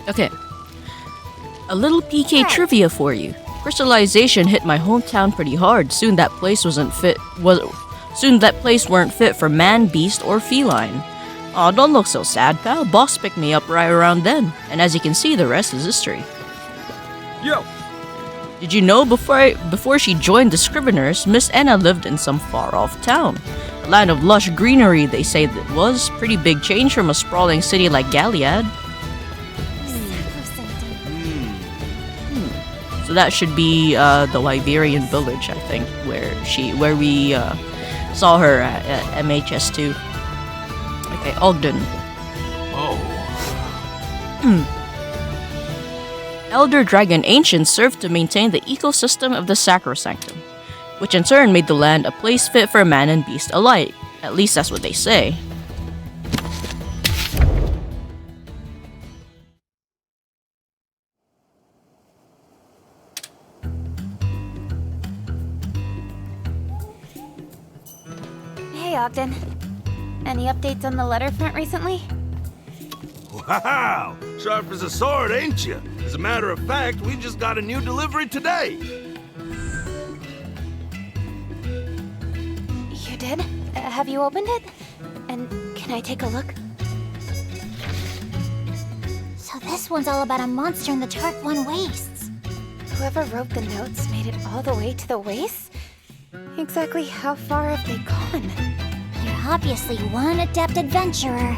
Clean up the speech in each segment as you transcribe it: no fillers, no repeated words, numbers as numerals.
Okay. A little PK trivia for you. Crystallization hit my hometown pretty hard. Soon that place weren't fit for man, beast, or feline. Aw, don't look so sad, pal. Boss picked me up right around then. And as you can see, the rest is history. Yo! Did you know before she joined the Scriveners, Miss Anna lived in some far-off town? A land of lush greenery, they say that was. Pretty big change from a sprawling city like Galliad. So that should be the Liberian village, I think, where we saw her at MHS2. Okay, Ogden. Oh. Elder Dragon Ancients served to maintain the ecosystem of the Sacrosanctum, which in turn made the land a place fit for man and beast alike. At least that's what they say. Hey, Ogden. Any updates on the letter front recently? Wow! Sharp as a sword, ain't you? As a matter of fact, we just got a new delivery today. You did? Have you opened it? And can I take a look? So this one's all about a monster in the Tark 1 wastes. Whoever wrote the notes made it all the way to the wastes? Exactly how far have they gone? You're obviously one adept adventurer.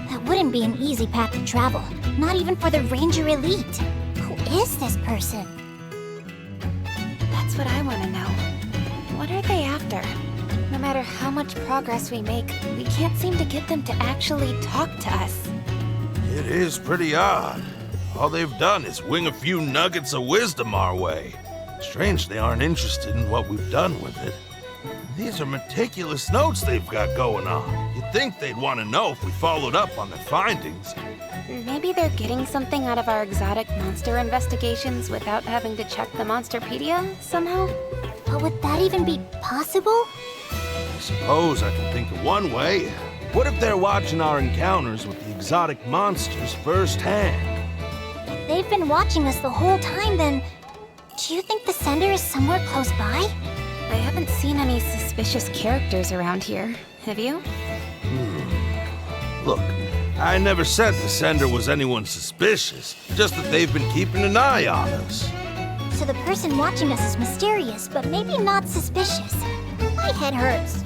That wouldn't be an easy path to travel, not even for the Ranger Elite. Who is this person? That's what I want to know. What are they after? No matter how much progress we make, we can't seem to get them to actually talk to us. It is pretty odd. All they've done is wing a few nuggets of wisdom our way. Strange they aren't interested in what we've done with it. These are meticulous notes they've got going on. You'd think they'd want to know if we followed up on their findings. Maybe they're getting something out of our exotic monster investigations without having to check the Monsterpedia somehow? But would that even be possible? I suppose I can think of one way. What if they're watching our encounters with the exotic monsters firsthand? If they've been watching us the whole time, then do you think the sender is somewhere close by? I haven't seen any suspicious characters around here, have you? Look, I never said the sender was anyone suspicious, just that they've been keeping an eye on us. So the person watching us is mysterious, but maybe not suspicious. My head hurts.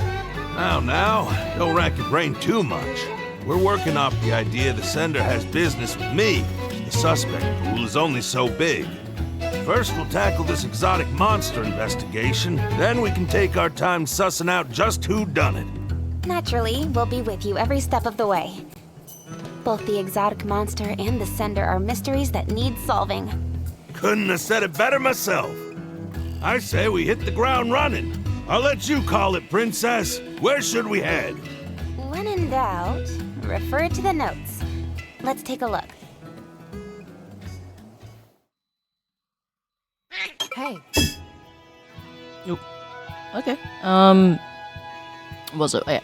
Now, don't rack your brain too much. We're working off the idea the sender has business with me. The suspect pool is only so big. First, we'll tackle this exotic monster investigation, then we can take our time sussing out just who done it. Naturally, we'll be with you every step of the way. Both the exotic monster and the sender are mysteries that need solving. Couldn't have said it better myself. I say we hit the ground running. I'll let you call it, Princess. Where should we head? When in doubt, refer to the notes. Let's take a look. Hey. Nope. Okay. Was it? Yeah.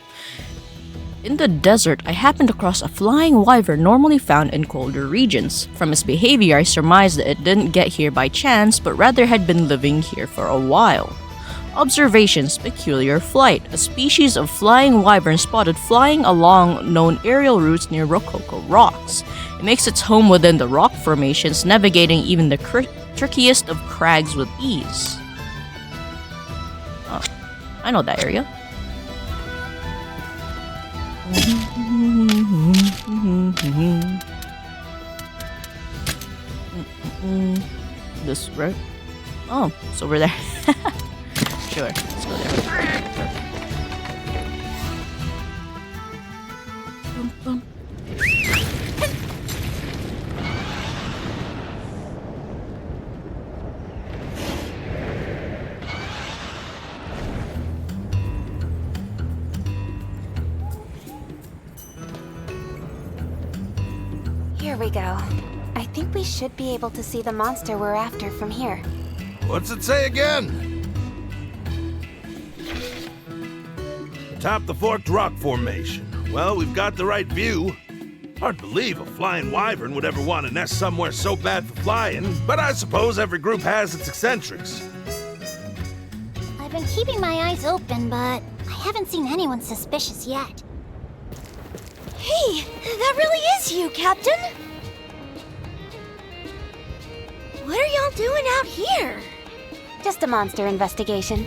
In the desert, I happened across a flying wyvern normally found in colder regions. From its behavior, I surmised that it didn't get here by chance, but rather had been living here for a while. Observations: peculiar flight. A species of flying wyvern spotted flying along known aerial routes near Rococo rocks. It makes its home within the rock formations, navigating even the trickiest of crags with ease. Oh, I know that area. This, right? Oh, it's over there. Sure, let's go there. Bum, bum. Here we go. I think we should be able to see the monster we're after from here. What's it say again? Atop the forked rock formation. Well, we've got the right view. Hard to believe a flying wyvern would ever want to nest somewhere so bad for flying, but I suppose every group has its eccentrics. I've been keeping my eyes open, but I haven't seen anyone suspicious yet. Hey, that really is you, Captain! What are y'all doing out here? Just a monster investigation.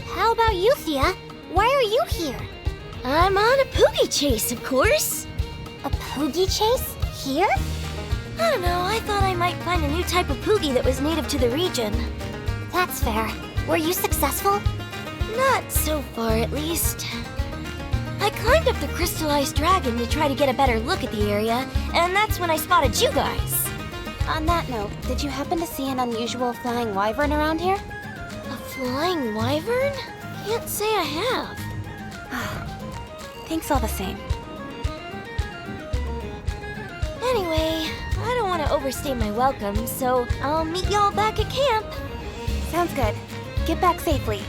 How about you, Thea? Why are you here? I'm on a poogie chase, of course. A poogie chase? Here? I don't know, I thought I might find a new type of poogie that was native to the region. That's fair. Were you successful? Not so far, at least. I climbed up the crystallized dragon to try to get a better look at the area, and that's when I spotted you guys. On that note, did you happen to see an unusual flying wyvern around here? A flying wyvern? Can't say I have. Thanks all the same. Anyway, I don't want to overstay my welcome, so I'll meet y'all back at camp. Sounds good. Get back safely.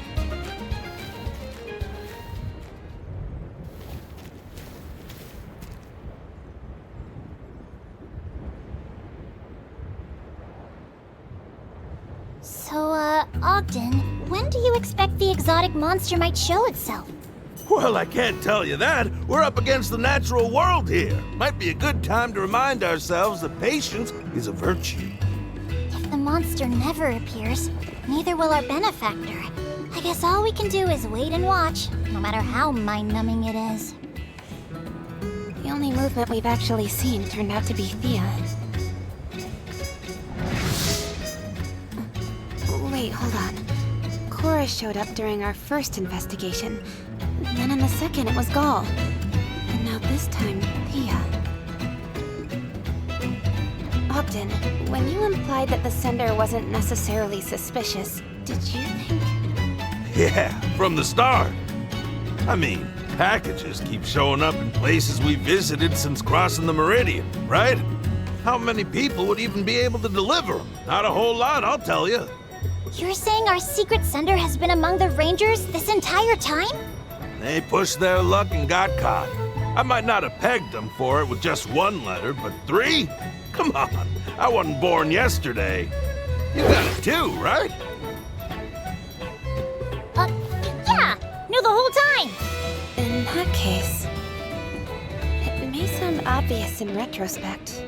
So, Ogden, when do you expect the exotic monster might show itself? Well, I can't tell you that. We're up against the natural world here. Might be a good time to remind ourselves that patience is a virtue. If the monster never appears, neither will our benefactor. I guess all we can do is wait and watch, no matter how mind-numbing it is. The only movement we've actually seen turned out to be Thea. Wait, hold on. Cora showed up during our first investigation. Then in the second, it was Gall. And now this time, Thea. Ogden, when you implied that the sender wasn't necessarily suspicious, did you think... Yeah, from the start. I mean, packages keep showing up in places we visited since crossing the Meridian, right? How many people would even be able to deliver them? Not a whole lot, I'll tell you. You're saying our secret sender has been among the Rangers this entire time? They pushed their luck and got caught. I might not have pegged them for it with just one letter, but 3? Come on, I wasn't born yesterday. You got it too, right? Yeah! Knew the whole time! In that case... It may sound obvious in retrospect,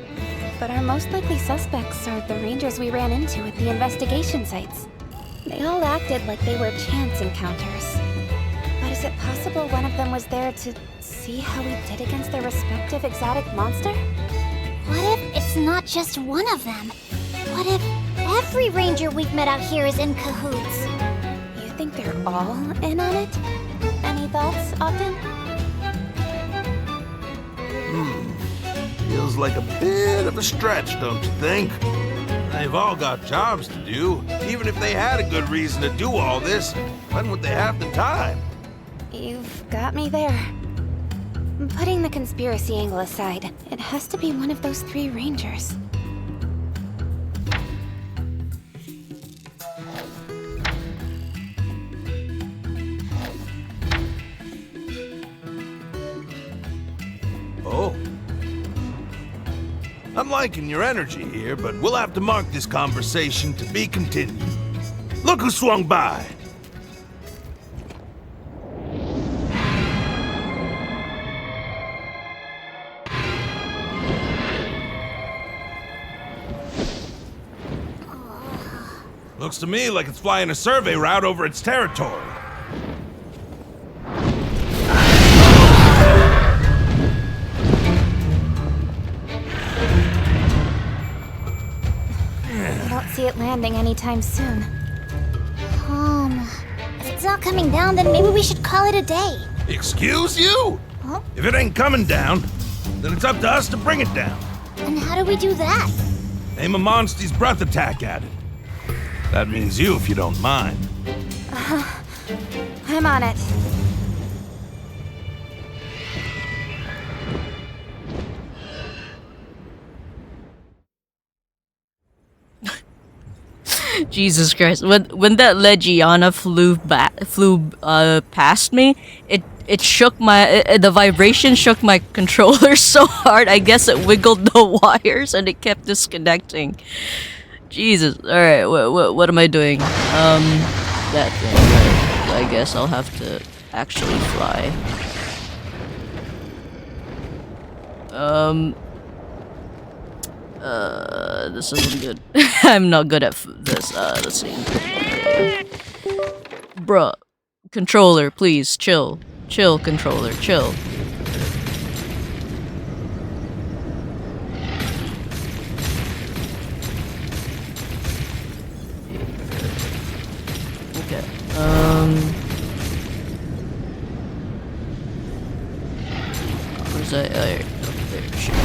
but our most likely suspects are the Rangers we ran into at the investigation sites. They all acted like they were chance encounters. But is it possible one of them was there to see how we did against their respective exotic monster? What if it's not just one of them? What if every ranger we've met out here is in cahoots? You think they're all in on it? Any thoughts, Ogden? Feels like a bit of a stretch, don't you think? They've all got jobs to do. Even if they had a good reason to do all this, when would they have the time? You've got me there. Putting the conspiracy angle aside, it has to be one of those 3 Rangers. Oh. I'm liking your energy here, but we'll have to mark this conversation to be continued. Look who swung by! Looks to me like it's flying a survey route over its territory. I don't see it landing anytime soon. If it's not coming down, then maybe we should call it a day. Excuse you? Huh? If it ain't coming down, then it's up to us to bring it down. And how do we do that? Aim a monster's breath attack at it. That means you, if you don't mind. I'm on it. Jesus Christ! When that Legiana flew past me, it shook the vibration shook my controller so hard. I guess it wiggled the wires and it kept disconnecting. Jesus! All right, what am I doing? That thing. Right. I guess I'll have to actually fly. This isn't good. I'm not good at this. Let's see. Bruh. Controller, please, chill. Chill, controller, chill. Okay. Where's that? Oh, there, shit.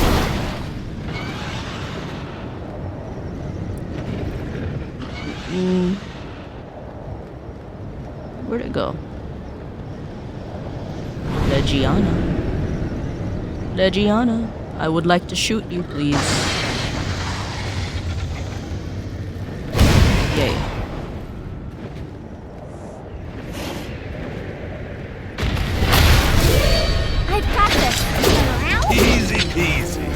Where'd it go? Legiana. Legiana, I would like to shoot you, please. Yay. I've got this. Easy peasy.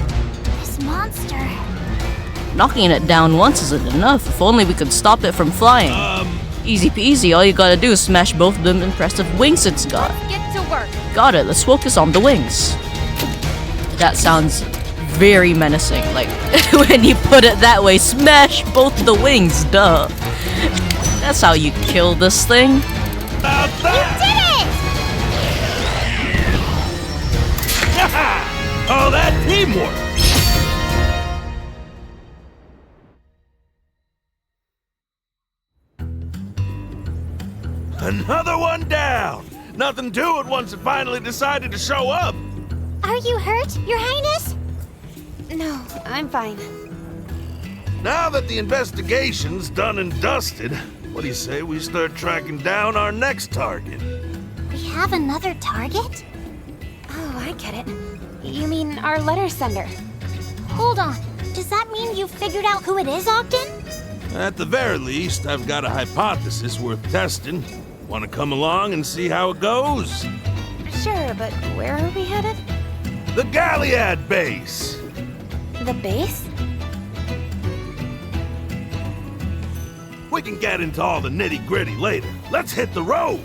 This monster. Knocking it down once isn't enough. If only we could stop it from flying. Easy peasy, all you gotta do is smash both of them impressive wings it's got. Get to work. Got it, let's focus on the wings. That sounds very menacing, like, when you put it that way, smash both the wings, duh. That's how you kill this thing. About that! Did it! Oh, that teamwork! Another one down! Nothing to it once it finally decided to show up! Are you hurt, Your Highness? No, I'm fine. Now that the investigation's done and dusted, what do you say we start tracking down our next target? We have another target? Oh, I get it. You mean our letter sender? Hold on. Does that mean you figured out who it is, Ogden? At the very least, I've got a hypothesis worth testing. Want to come along and see how it goes? Sure, but where are we headed? The Galliad base! The base? We can get into all the nitty-gritty later. Let's hit the road!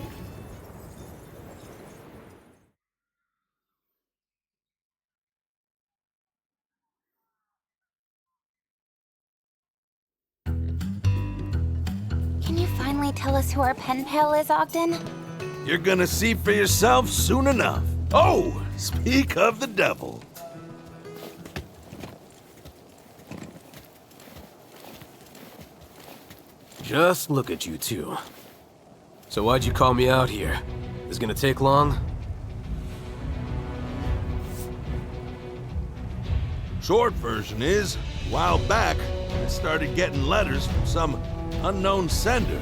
Can you finally tell us who our pen pal is, Ogden? You're gonna see for yourself soon enough. Oh, speak of the devil. Just look at you two. So why'd you call me out here? Is it gonna take long? Short version is, a while back, I started getting letters from some unknown sender.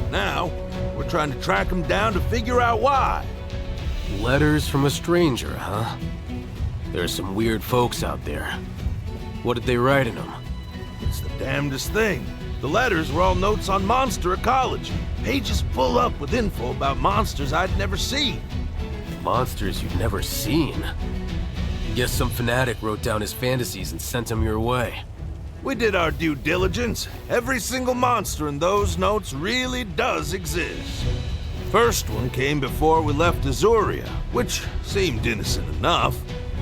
Now, we're trying to track him down to figure out why. Letters from a stranger, huh? There's some weird folks out there. What did they write in them? It's the damnedest thing. The letters were all notes on monster ecology. Pages full up with info about monsters I'd never seen. Monsters you've never seen? Guess some fanatic wrote down his fantasies and sent them your way. We did our due diligence. Every single monster in those notes really does exist. First one came before we left Azuria, which seemed innocent enough.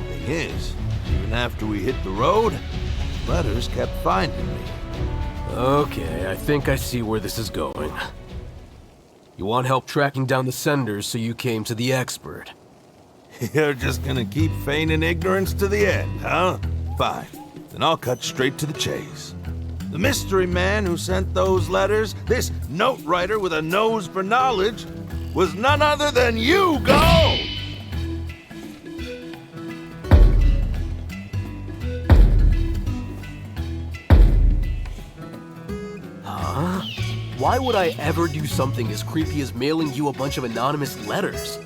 Thing is, even after we hit the road, letters kept finding me. Okay, I think I see where this is going. You want help tracking down the senders, so you came to the expert. You're just gonna keep feigning ignorance to the end, huh? Fine. Then I'll cut straight to the chase. The mystery man who sent those letters, this note writer with a nose for knowledge, was none other than you, Go! Huh? Why would I ever do something as creepy as mailing you a bunch of anonymous letters?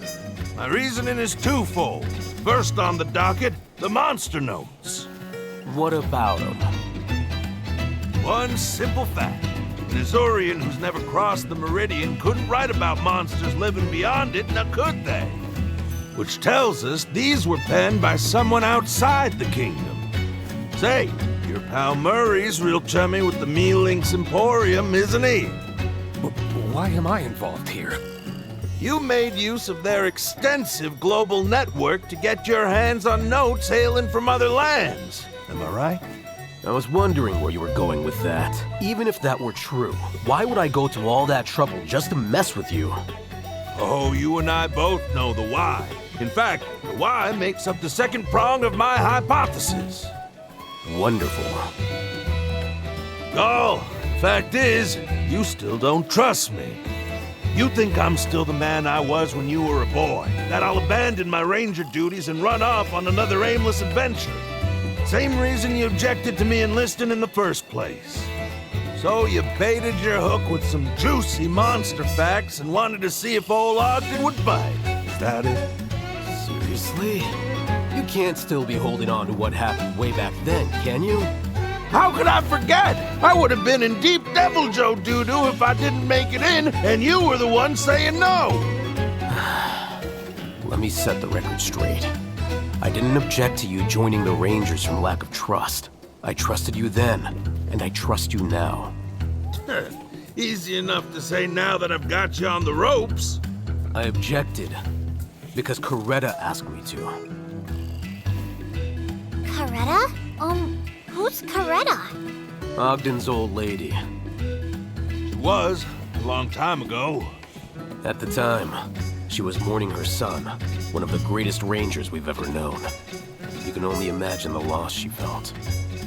My reasoning is twofold. First on the docket, the monster notes. What about them? One simple fact. An Azorian who's never crossed the Meridian couldn't write about monsters living beyond it, now could they? Which tells us these were penned by someone outside the kingdom. Say, your pal Murray's real chummy with the Mealinks Emporium, isn't he? Why am I involved here? You made use of their extensive global network to get your hands on notes hailing from other lands. Am I right? I was wondering where you were going with that. Even if that were true, why would I go to all that trouble just to mess with you? Oh, you and I both know the why. In fact, the why makes up the second prong of my hypothesis. Wonderful. Gall, fact is, you still don't trust me. You think I'm still the man I was when you were a boy, that I'll abandon my ranger duties and run off on another aimless adventure. Same reason you objected to me enlisting in the first place. So you baited your hook with some juicy monster facts and wanted to see if old Ogden would bite. Is that it? Seriously? You can't still be holding on to what happened way back then, can you? How could I forget? I would have been in deep Devil Joe doo-doo if I didn't make it in, and you were the one saying no. Let me set the record straight. I didn't object to you joining the Rangers from lack of trust. I trusted you then, and I trust you now. Easy enough to say now that I've got you on the ropes. I objected because Coretta asked me to. Coretta? Who's Coretta? Ogden's old lady. She was, a long time ago. At the time, she was mourning her son, one of the greatest rangers we've ever known. You can only imagine the loss she felt.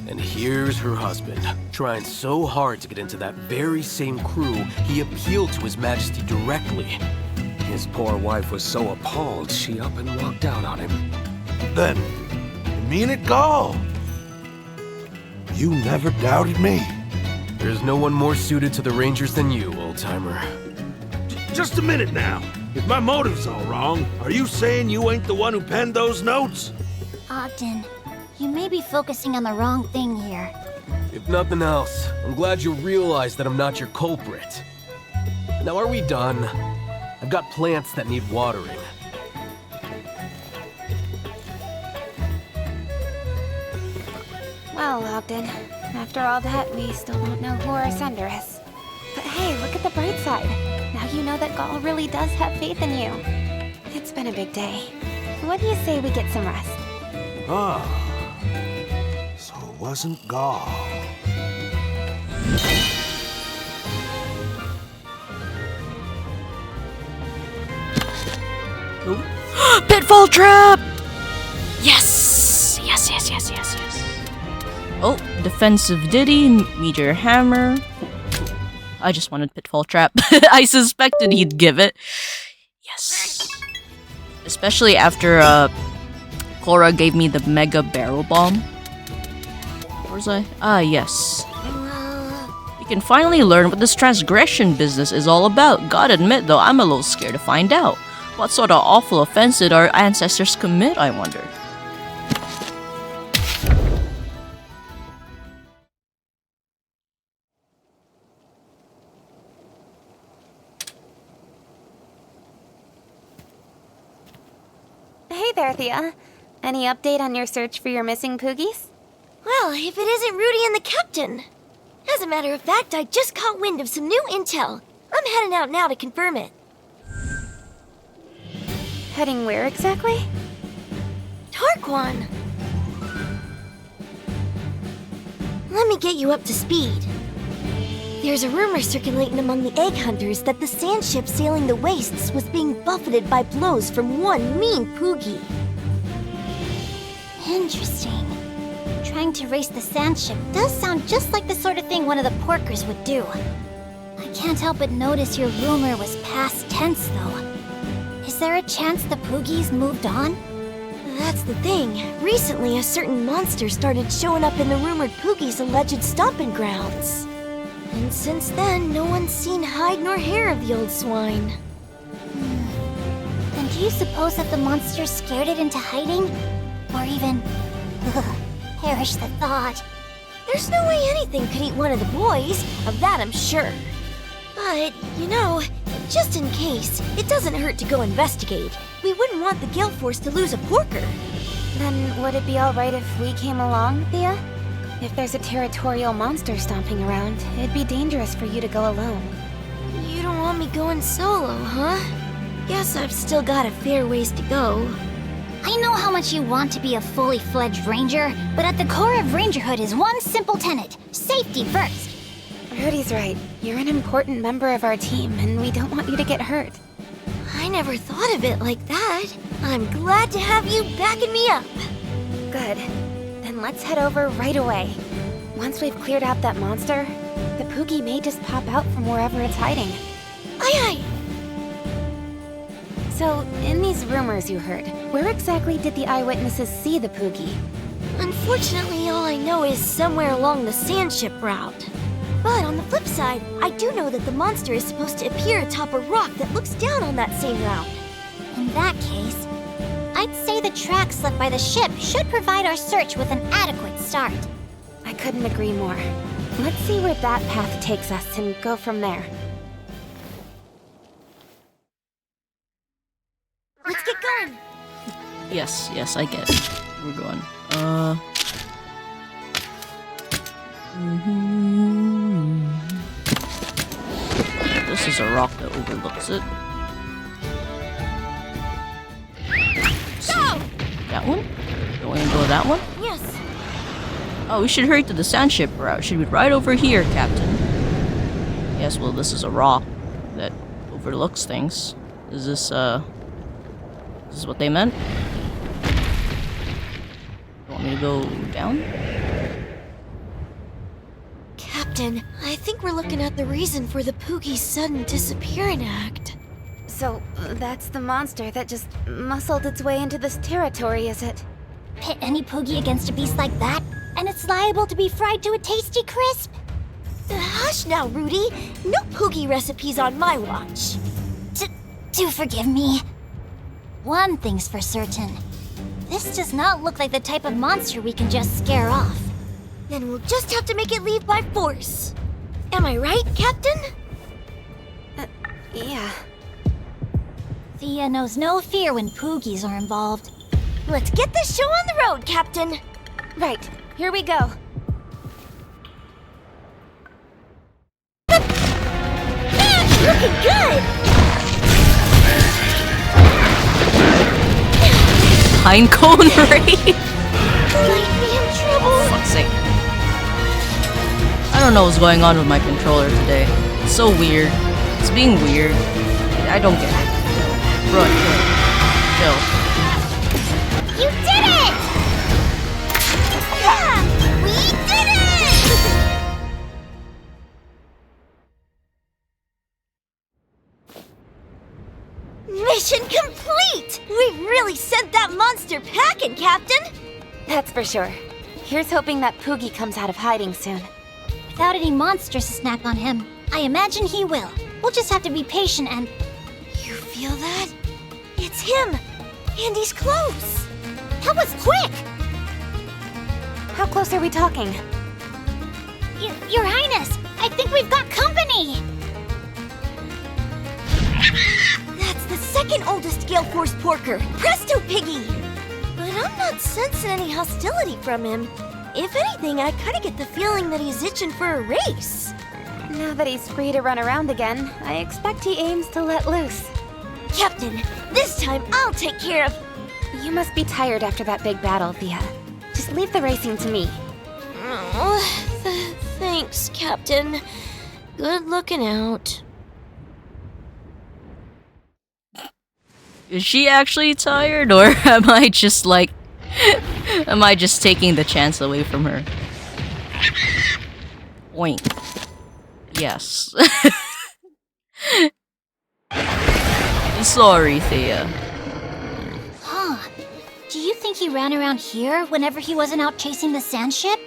And here's her husband, trying so hard to get into that very same crew, he appealed to His Majesty directly. His poor wife was so appalled, she up and walked out on him. Then, you mean it, Gall? You never doubted me. There's no one more suited to the Rangers than you, old-timer. Just a minute now. If my motive's all wrong, are you saying you ain't the one who penned those notes? Ogden, you may be focusing on the wrong thing here. If nothing else, I'm glad you realize that I'm not your culprit. Now are we done? I've got plants that need watering. Well, Ogden, after all that, we still don't know who our sender is. But hey, look at the bright side. Now you know that Gall really does have faith in you. It's been a big day. What do you say we get some rest? Ah, so it wasn't Gall. Pitfall trap! Yes! Yes, yes, yes, yes, yes. Oh, defensive ditty, meteor hammer. I just wanted pitfall trap. I suspected he'd give it. Yes. Especially after Cora gave me the mega barrel bomb. Where was I? Ah, yes. We can finally learn what this transgression business is all about. Gotta admit though, I'm a little scared to find out. What sort of awful offense did our ancestors commit, I wonder? Hey there, Thea. Any update on your search for your missing Poogies? Well, if it isn't Rudy and the captain. As a matter of fact, I just caught wind of some new intel. I'm heading out now to confirm it. Heading where exactly? Tarquan! Let me get you up to speed. There's a rumor circulating among the egg hunters that the sand ship sailing the wastes was being buffeted by blows from one mean Poogie. Interesting. Trying to race the sand ship does sound just like the sort of thing one of the porkers would do. I can't help but notice your rumor was past tense, though. Is there a chance the Poogies moved on? That's the thing. Recently, a certain monster started showing up in the rumored Poogie's alleged stomping grounds. And since then, no one's seen hide nor hair of the old swine. Then do you suppose that the monster scared it into hiding? Or even... Ugh, perish the thought. There's no way anything could eat one of the boys, of that I'm sure. But, just in case, it doesn't hurt to go investigate. We wouldn't want the Gale Force to lose a porker. Then would it be alright if we came along, Thea? If there's a territorial monster stomping around, it'd be dangerous for you to go alone. You don't want me going solo, huh? Guess I've still got a fair ways to go. I know how much you want to be a fully fledged ranger, but at the core of rangerhood is one simple tenet: safety first. Rudy's right. You're an important member of our team, and we don't want you to get hurt. I never thought of it like that. I'm glad to have you backing me up. Good. Then let's head over right away. Once we've cleared out that monster, the Poogie may just pop out from wherever it's hiding. Aye aye! So, in these rumors you heard, where exactly did the eyewitnesses see the Poogie? Unfortunately, all I know is somewhere along the sandship route. But on the flip side, I do know that the monster is supposed to appear atop a rock that looks down on that same route. In that case, I'd say the tracks left by the ship should provide our search with an adequate start. I couldn't agree more. Let's see where that path takes us and go from there. Let's get going! Yes, I get it. We're going. This is a rock that overlooks it. Go! That one? Don't want to go that one? Yes. Oh, we should hurry to the sandship route. Should be right over here, Captain. Yes, well, this is a rock that overlooks things. Is this what they meant? You want me to go down? Captain, I think we're looking at the reason for the Poogie's sudden disappearing act. So, that's the monster that just muscled its way into this territory, is it? Pit any Poogie against a beast like that, and it's liable to be fried to a tasty crisp. Hush now, Rudy. No Poogie recipes on my watch. Do forgive me. One thing's for certain. This does not look like the type of monster we can just scare off. Then we'll just have to make it leave by force. Am I right, Captain? Yeah. Thea knows no fear when Poogies are involved. Let's get this show on the road, Captain. Right, here we go. Looking good! Pine cone raid? Might be in trouble. Fuck's sake. I don't know what's going on with my controller today. It's so weird. It's being weird. I don't get it. Run. Chill. You did it! Yeah! We did it! Mission complete! We really sent that monster packing, Captain! That's for sure. Here's hoping that Poogie comes out of hiding soon. Without any monsters to snack on him, I imagine he will. We'll just have to be patient and... You feel that? It's him! And he's close! That was quick! How close are we talking? Your Highness, I think we've got company! That's the second oldest Gale Force porker, Presto Piggy! But I'm not sensing any hostility from him. If anything, I kinda get the feeling that he's itching for a race. Now that he's free to run around again, I expect he aims to let loose. Captain, this time I'll take care of... You must be tired after that big battle, Thea. Just leave the racing to me. Oh, thanks, Captain. Good looking out. Is she actually tired, or am I just like... am I just taking the chance away from her? Oink. Yes. Sorry, Thea. Huh. Do you think he ran around here whenever he wasn't out chasing the sand ship?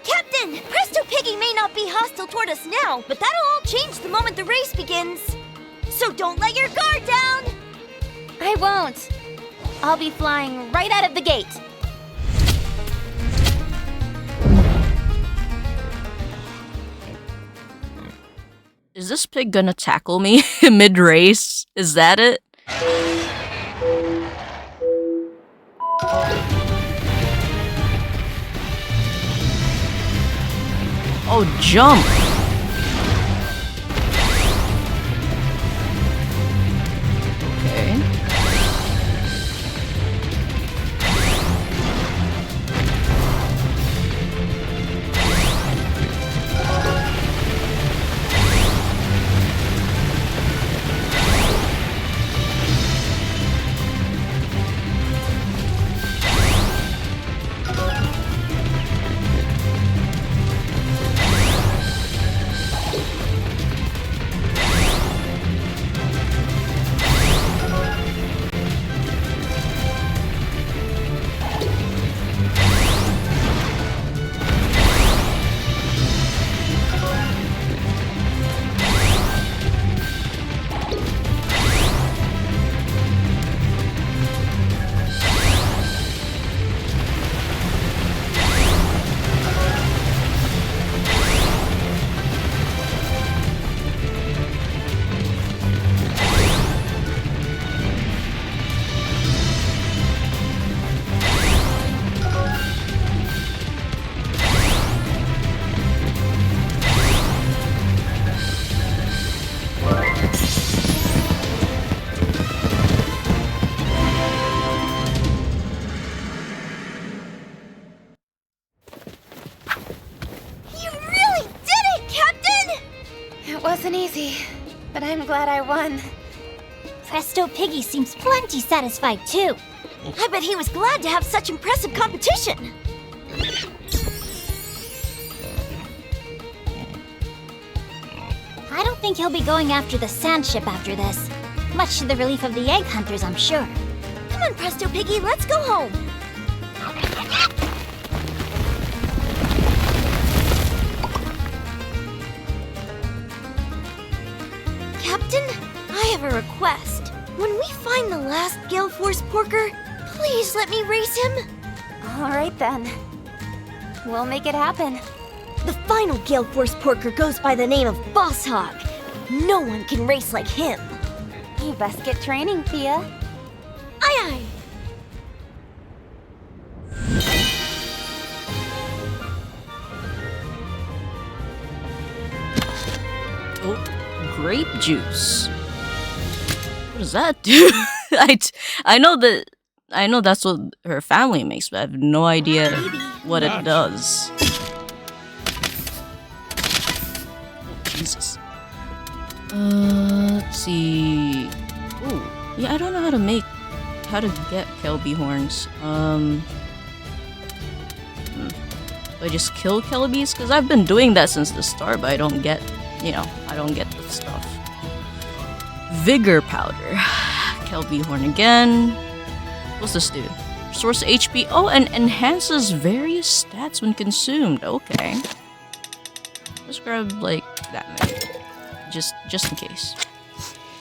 Captain, Presto Piggy may not be hostile toward us now, but that'll all change the moment the race begins. So don't let your guard down! I won't. I'll be flying right out of the gate. Is this pig gonna tackle me mid-race? Is that it? Oh, jump! Okay. You really did it, Captain! It wasn't easy, but I'm glad I won. Presto Piggy seems plenty satisfied too. I bet he was glad to have such impressive competition. I don't think he'll be going after the sand ship after this. Much to the relief of the egg hunters, I'm sure. Come on, Presto Piggy, let's go home. Captain, I have a request. When we find the last Gale Force Porker, please let me race him. All right then. We'll make it happen. The final Gale Force Porker goes by the name of Boss Hog. No one can race like him. You best get training, Thea. Aye aye. Oh, grape juice. What does that do? I know that's what her family makes, but I have no idea what it does. Oh, Jesus. Let's see. Ooh, yeah, I don't know how to get Kelby horns. Do I just kill Kelbys? Because I've been doing that since the start, but I don't get the stuff. Vigor powder. Kelby horn again. What's this do? Restores HP. Oh, and enhances various stats when consumed. Okay. Let's grab like that many. Just in case.